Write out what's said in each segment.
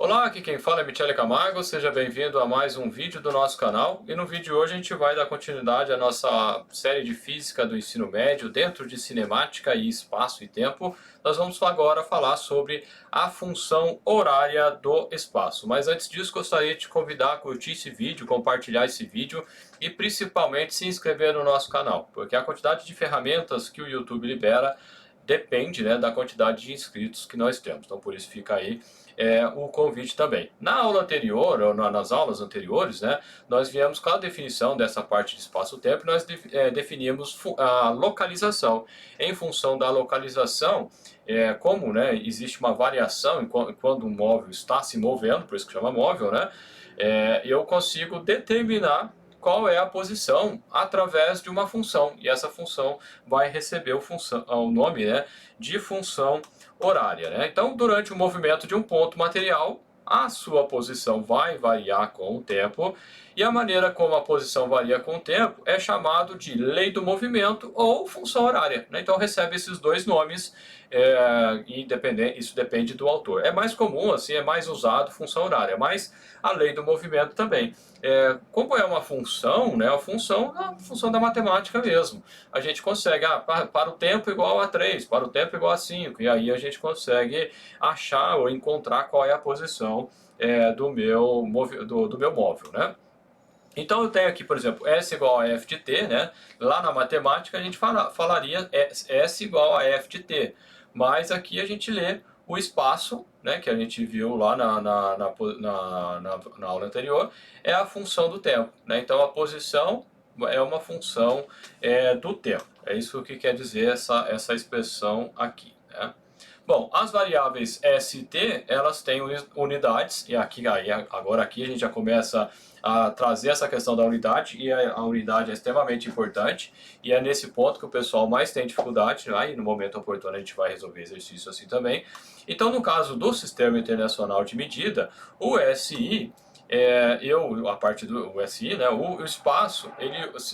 Olá, aqui quem fala é Michele Camargo, seja bem-vindo a mais um vídeo do nosso canal. E no vídeo de hoje a gente vai dar continuidade à nossa série de Física do Ensino Médio dentro de Cinemática e Espaço e Tempo. Nós vamos agora falar sobre a função horária do espaço. Mas antes disso, gostaria de te convidar a curtir esse vídeo, compartilhar esse vídeo e principalmente se inscrever no nosso canal, porque a quantidade de ferramentas que o YouTube libera depende, né, da quantidade de inscritos que nós temos. Então por isso fica aí o convite também. Na aula anterior, ou nas aulas anteriores, né, nós viemos com a definição dessa parte de espaço-tempo, nós definimos a localização. Em função da localização, como, né, existe uma variação quando um móvel está se movendo, por isso que chama móvel, né, eu consigo determinar qual é a posição através de uma função, e essa função vai receber o nome, né, de função horária, né? Então, durante o movimento de um ponto material, a sua posição vai variar com o tempo, e a maneira como a posição varia com o tempo é chamado de lei do movimento ou função horária, né? Então recebe esses dois nomes, isso depende do autor. É mais comum, assim, é mais usado função horária, mas a lei do movimento também. Como é uma função, né, a função da matemática mesmo. A gente consegue, para o tempo igual a 3, para o tempo igual a 5, e aí a gente consegue achar ou encontrar qual é a posição do meu móvel, né? Então eu tenho aqui, por exemplo, S igual a F de t, né? Lá na matemática a gente falaria S igual a F de t, mas aqui a gente lê o espaço, né, que a gente viu lá na aula anterior, é a função do tempo, né? Então a posição é uma função do tempo. É isso que quer dizer essa expressão aqui, né? Bom, as variáveis S e T, elas têm unidades, e agora aqui a gente já começa a trazer essa questão da unidade, e a unidade é extremamente importante, e é nesse ponto que o pessoal mais tem dificuldade, né? E no momento oportuno a gente vai resolver exercício assim também. Então, no caso do Sistema Internacional de Medida, o SI, a parte do SI, né, o espaço,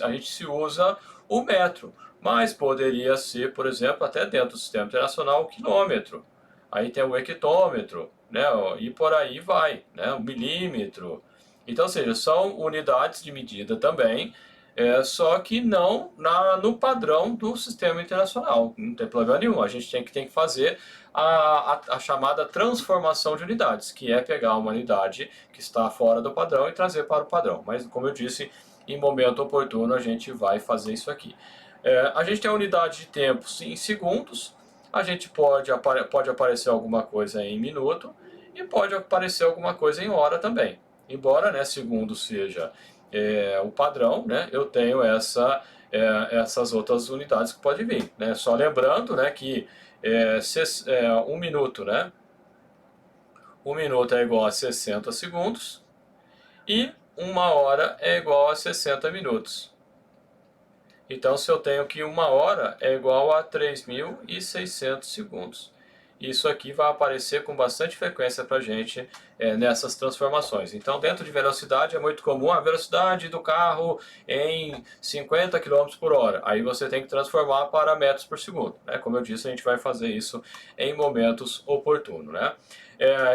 a gente se usa o metro, mas poderia ser, por exemplo, até dentro do Sistema Internacional, o quilômetro. Aí tem o hectômetro, né, e por aí vai, né, o milímetro. Então, ou seja, são unidades de medida também, só que não no padrão do Sistema Internacional. Não tem problema nenhum. A gente tem que fazer a chamada transformação de unidades, que é pegar uma unidade que está fora do padrão e trazer para o padrão. Mas, como eu disse, em momento oportuno a gente vai fazer isso aqui. A gente tem a unidade de tempo em segundos, a gente pode aparecer alguma coisa em minuto e pode aparecer alguma coisa em hora também. Embora, né, segundo seja o padrão, né, eu tenho essas outras unidades que podem vir, né? Só lembrando, né, que um minuto, né, um minuto é igual a 60 segundos e uma hora é igual a 60 minutos. Então, se eu tenho que uma hora é igual a 3.600 segundos. Isso aqui vai aparecer com bastante frequência para a gente nessas transformações. Então, dentro de velocidade é muito comum a velocidade do carro em 50 km por hora. Aí você tem que transformar para metros por segundo, né? Como eu disse, a gente vai fazer isso em momentos oportunos, né?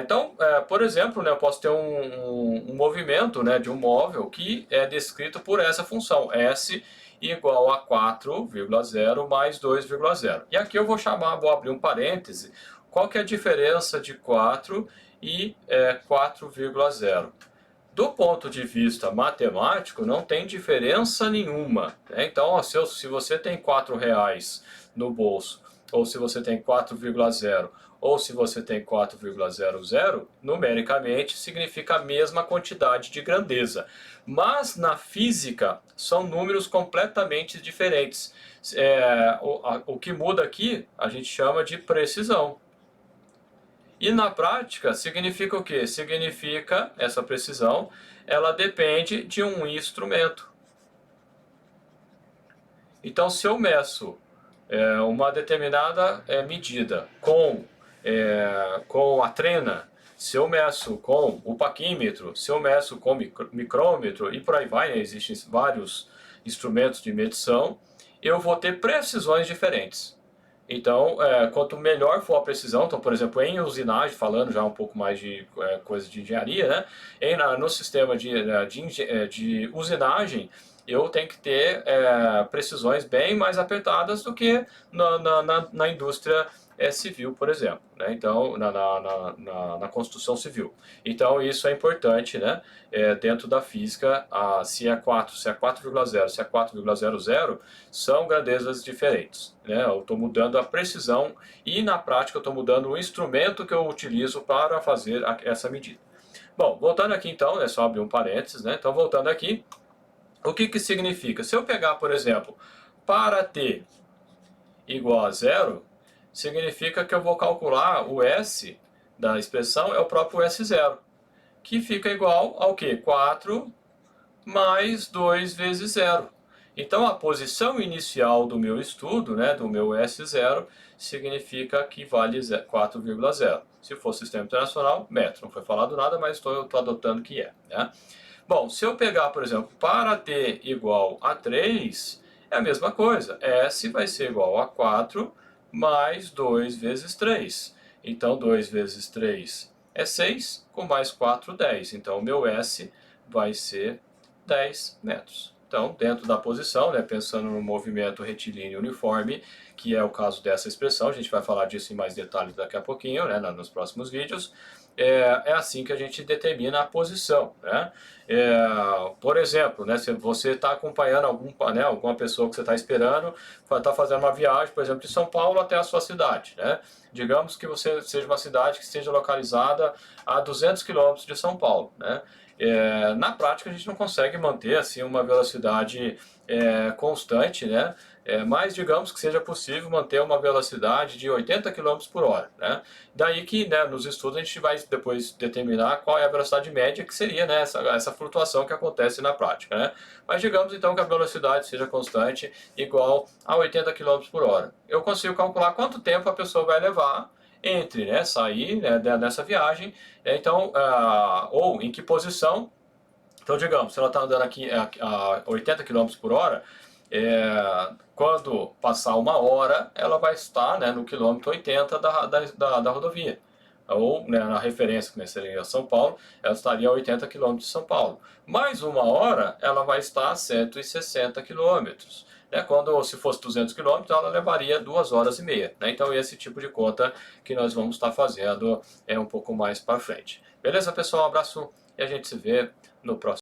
Então, por exemplo, né, eu posso ter um movimento, né, de um móvel que é descrito por essa função, S igual a 4,0 mais 2,0. E aqui eu vou abrir um parêntese, qual que é a diferença de 4 e 4,0? Do ponto de vista matemático, não tem diferença nenhuma, né? Então, ó, se você tem R$ 4 no bolso, ou se você tem 4,0, ou se você tem 4,00, numericamente significa a mesma quantidade de grandeza. Mas na física são números completamente diferentes. O que muda aqui a gente chama de precisão. E na prática significa o quê? Significa, essa precisão, ela depende de um instrumento. Então, se eu meço uma determinada medida com a trena, se eu meço com o paquímetro, se eu meço com micrômetro e por aí vai, né? Existem vários instrumentos de medição, eu vou ter precisões diferentes. Então, quanto melhor for a precisão, então, por exemplo, em usinagem, falando já um pouco mais de coisa de engenharia, né? No sistema de usinagem, eu tenho que ter precisões bem mais apertadas do que na indústria civil, por exemplo, né? Então, na construção civil. Então, isso é importante, né? Dentro da física, se é 4, se é 4,0, se é 4,00, são grandezas diferentes, né? Eu estou mudando a precisão e, na prática, eu estou mudando o instrumento que eu utilizo para fazer essa medida. Bom, voltando aqui então, é só abrir um parênteses, né? Então, voltando aqui, o que que significa? Se eu pegar, por exemplo, para t igual a zero, significa que eu vou calcular o S da expressão, é o próprio S0, que fica igual ao quê? 4 mais 2 vezes zero. Então, a posição inicial do meu estudo, né, do meu S0, significa que vale 4,0. Se for sistema internacional, metro. Não foi falado nada, mas eu estou adotando que é, né? Bom, se eu pegar, por exemplo, para t igual a 3, é a mesma coisa. S vai ser igual a 4 mais 2 vezes 3. Então, 2 vezes 3 é 6, com mais 4, 10. Então, o meu S vai ser 10 metros. Então, dentro da posição, né, pensando no movimento retilíneo uniforme, que é o caso dessa expressão, a gente vai falar disso em mais detalhes daqui a pouquinho, né, nos próximos vídeos, é assim que a gente determina a posição, né? Por exemplo, né, se você está acompanhando alguma pessoa que você está esperando, está fazendo uma viagem, por exemplo, de São Paulo até a sua cidade, né? Digamos que você seja uma cidade que esteja localizada a 200 quilômetros de São Paulo, né? Na prática, a gente não consegue manter assim uma velocidade constante, né? Mas digamos que seja possível manter uma velocidade de 80 km por hora, né? Daí que, né, nos estudos a gente vai depois determinar qual é a velocidade média, que seria, né, essa flutuação que acontece na prática, né? Mas digamos então que a velocidade seja constante, igual a 80 km por hora. Eu consigo calcular quanto tempo a pessoa vai levar entre, né, sair, né, nessa viagem, então, ou em que posição. Então, digamos, se ela está andando aqui a 80 km por hora, quando passar uma hora, ela vai estar, né, no quilômetro 80 da rodovia. Ou, né, na referência, que seria São Paulo, ela estaria a 80 km de São Paulo. Mais uma hora, ela vai estar a 160 km. Né? Quando, se fosse 200 km, ela levaria 2 horas e meia. Né? Então, esse tipo de conta que nós vamos estar fazendo um pouco mais para frente. Beleza, pessoal? Um abraço e a gente se vê no próximo.